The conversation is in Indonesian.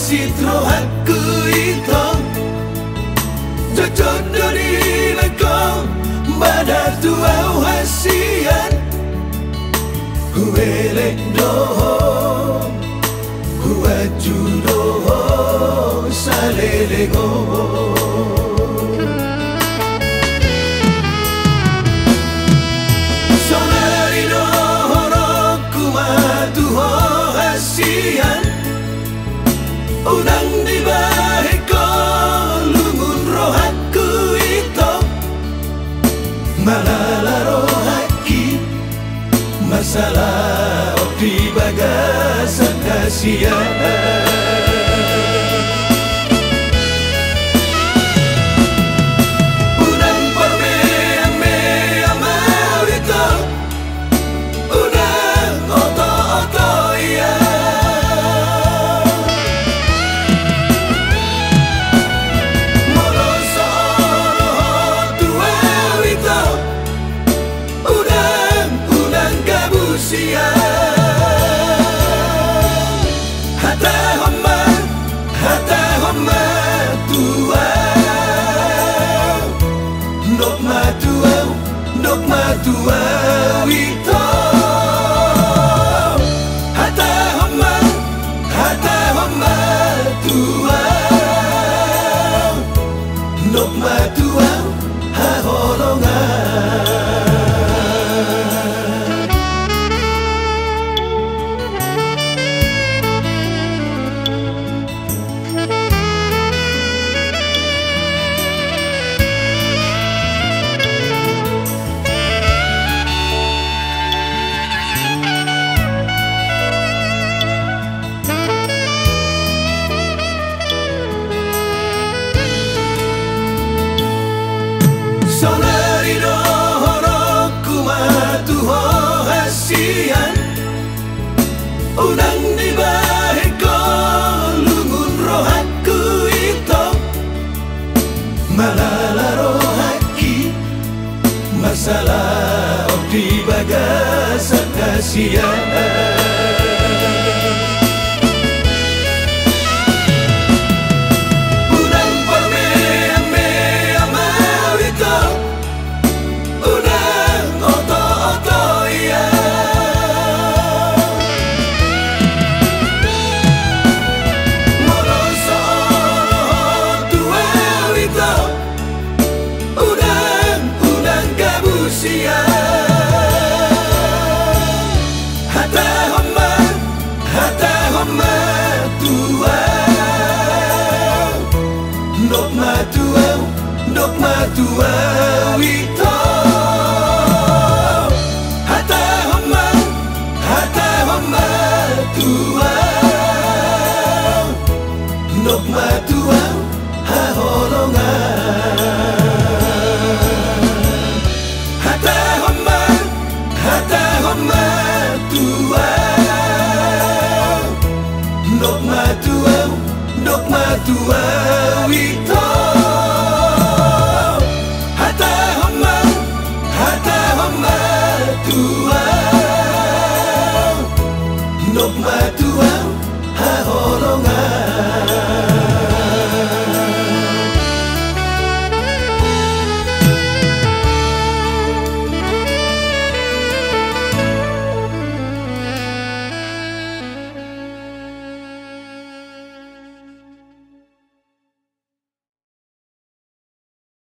sitro hakku ito Jojot dari leko Badat tuau hasian Huelek doho Huaju doho Salelego Sonari doho Kumatu ho hasian Unang di bahe ko Lungun rohaku ito Malala rohaki Masalah di bagasan kasihan Unang permeang-meang mau ito Unang oto-oto iya Tua wito hata homa tua nok matua ha holongan Sonari dohoro kumatu ho hasian Unang di bahe ko lungun rohaku ito Malala rohaki Masalah di bagasan kasihan Nok matua wito hata homa tua nok matua ha holongan hata homa tua nok matua wito Nok matua ha holongan